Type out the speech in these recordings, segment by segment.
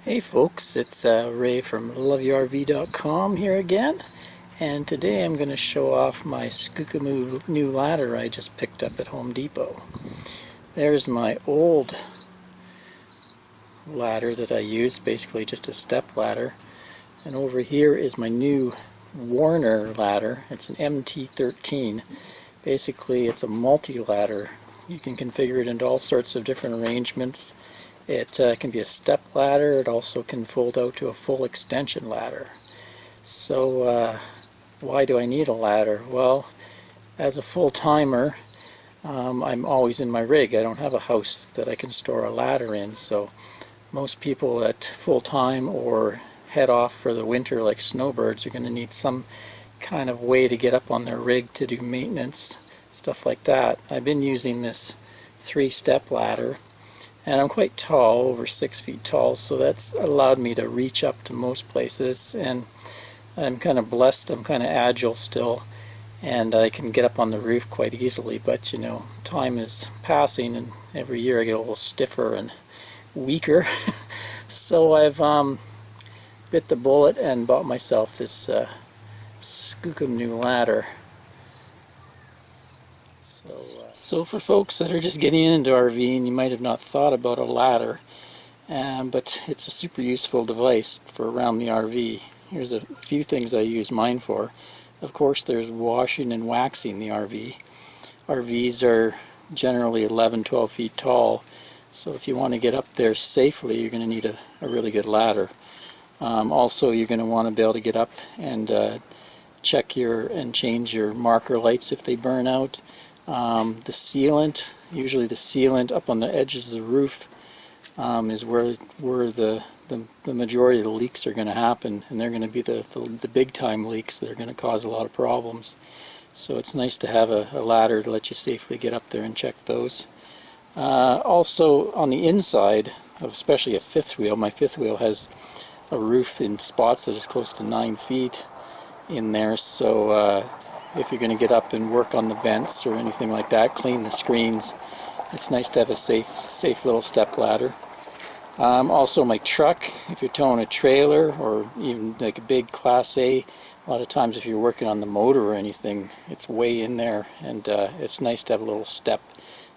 Hey folks, it's Ray from loveyourrv.com here again, and today I'm going to show off my Skookamoo new ladder I just picked up at Home Depot. There's my old ladder that I used, basically just a step ladder, and over here is my new Werner ladder. It's an MT-13. Basically it's a multi-ladder. You can configure it into all sorts of different arrangements. It can be a step ladder. It also can fold out to a full extension ladder. So why do I need a ladder? Well, as a full-timer, I'm always in my rig. I don't have a house that I can store a ladder in, so most people at full-time or head off for the winter like snowbirds are going to need some kind of way to get up on their rig to do maintenance, stuff like that. I've been using this 3-step ladder, and I'm quite tall, over 6 feet tall, so that's allowed me to reach up to most places, and I'm kind of blessed. I'm kind of agile still, and I can get up on the roof quite easily, but you know, time is passing and every year I get a little stiffer and weaker. So I've bit the bullet and bought myself this Skookamoo ladder. So for folks that are just getting into RVing, you might have not thought about a ladder, but it's a super useful device for around the RV. Here's a few things I use mine for. Of course, there's washing and waxing the RV. RVs are generally 11-12 feet tall, so if you want to get up there safely, you're going to need a really good ladder. Also, you're going to want to be able to get up and check and change your marker lights if they burn out. The sealant, usually the sealant up on the edges of the roof is where the majority of the leaks are going to happen, and they're going to be the big time leaks that are going to cause a lot of problems. So it's nice to have a ladder to let you safely get up there and check those. Also on the inside of especially a fifth wheel, my fifth wheel has a roof in spots that is close to 9 feet in there, so if you're going to get up and work on the vents or anything like that, clean the screens, it's nice to have a safe little step ladder. Also my truck, if you're towing a trailer or even like a big Class A, a lot of times if you're working on the motor or anything, it's way in there, and it's nice to have a little step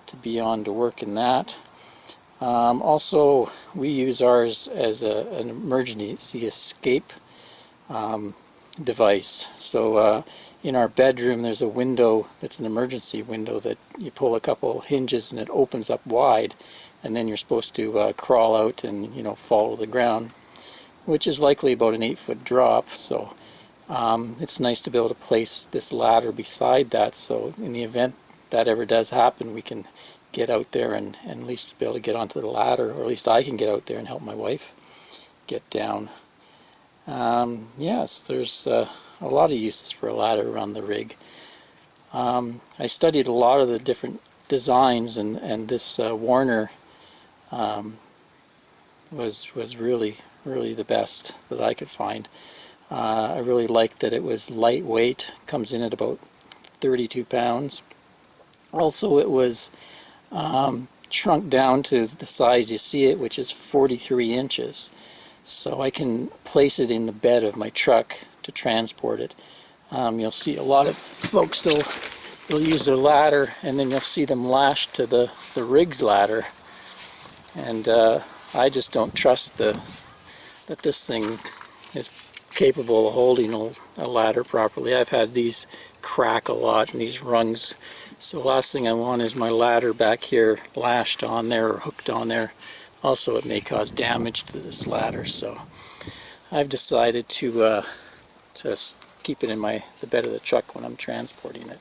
to be on to work in that. Also, we use ours as an emergency escape device. So in our bedroom there's a window that's an emergency window that you pull a couple hinges and it opens up wide, and then you're supposed to crawl out and fall to the ground, which is likely about an 8-foot drop. So it's nice to be able to place this ladder beside that, so in the event that ever does happen, we can get out there and at least be able to get onto the ladder, or at least I can get out there and help my wife get down. Yes, there's a lot of uses for a ladder around the rig. I studied a lot of the different designs, and this Werner was really the best that I could find. I really liked that it was lightweight, comes in at about 32 pounds. Also, it was shrunk down to the size you see it, which is 43 inches. So I can place it in the bed of my truck to transport it. You'll see a lot of folks, they'll use their ladder, and then you'll see them lashed to the rig's ladder. And I just don't trust that this thing is capable of holding a ladder properly. I've had these crack a lot, and these rungs. So the last thing I want is my ladder back here lashed on there or hooked on there. Also, it may cause damage to this ladder, so I've decided to keep it in the bed of the truck when I'm transporting it.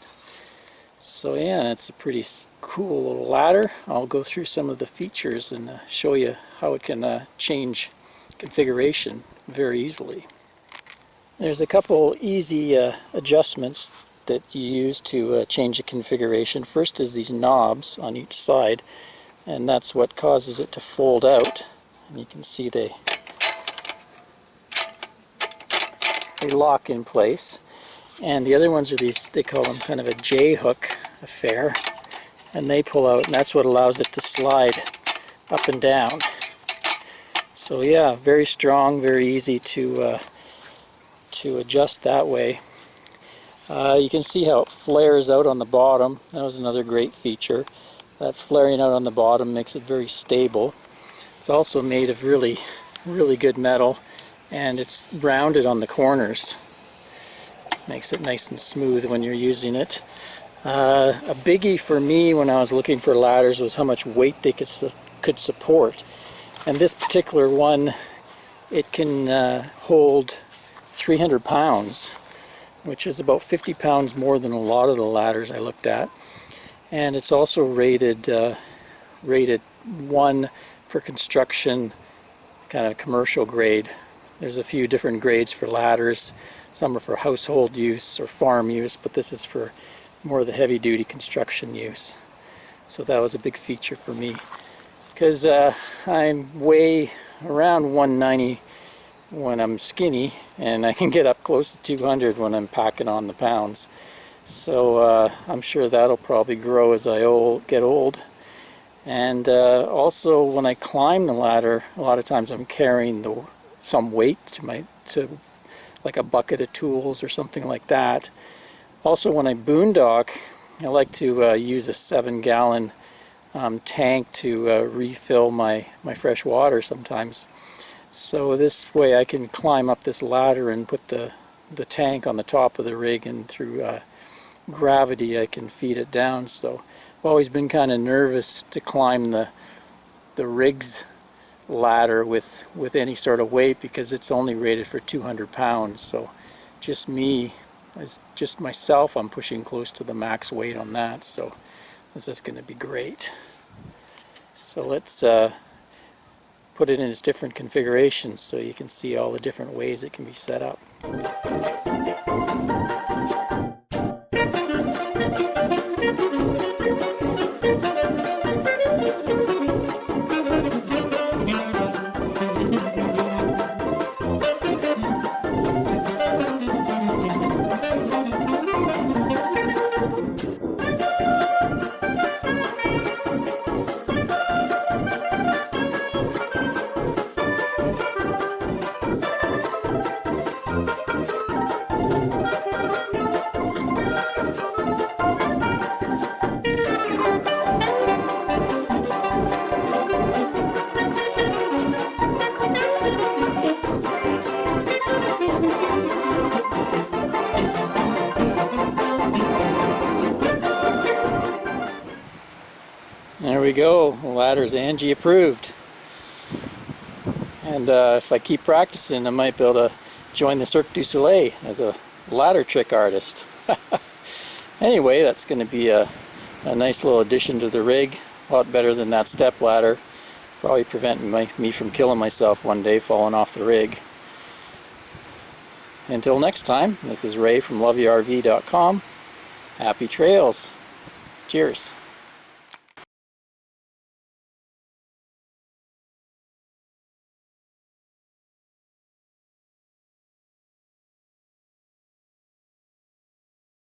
So yeah, it's a pretty cool little ladder. I'll go through some of the features and show you how it can change configuration very easily. There's a couple easy adjustments that you use to change the configuration. First is these knobs on each side, and that's what causes it to fold out. And you can see they lock in place. And the other ones are these, they call them kind of a J-hook affair, and they pull out, and that's what allows it to slide up and down. So yeah, very strong, very easy to adjust that way. You can see how it flares out on the bottom. That was another great feature. That flaring out on the bottom makes it very stable. It's also made of really good metal, and it's rounded on the corners. Makes it nice and smooth when you're using it. A biggie for me when I was looking for ladders was how much weight they could support. And this particular one, it can hold 300 pounds, which is about 50 pounds more than a lot of the ladders I looked at. And it's also rated 1 for construction, kind of commercial grade. There's a few different grades for ladders. Some are for household use or farm use, but this is for more of the heavy-duty construction use. So that was a big feature for me, because I'm way around 190 when I'm skinny, and I can get up close to 200 when I'm packing on the pounds. So I'm sure that'll probably grow as I get old. And also when I climb the ladder, a lot of times I'm carrying some weight to like a bucket of tools or something like that. Also when I boondock, I like to use a 7-gallon tank to refill my fresh water sometimes. So this way I can climb up this ladder and put the tank on the top of the rig, and through gravity I can feed it down. So I've always been kind of nervous to climb the rig's ladder with any sort of weight, because it's only rated for 200 pounds. So just myself, I'm pushing close to the max weight on that. So this is going to be great. So let's put it in its different configurations so you can see all the different ways it can be set up. There we go, the ladder's Angie approved. And if I keep practicing, I might be able to join the Cirque du Soleil as a ladder trick artist. Anyway, that's going to be a nice little addition to the rig. A lot better than that step ladder. Probably prevent me from killing myself one day falling off the rig. Until next time, this is Ray from loveyourrv.com. Happy trails. Cheers.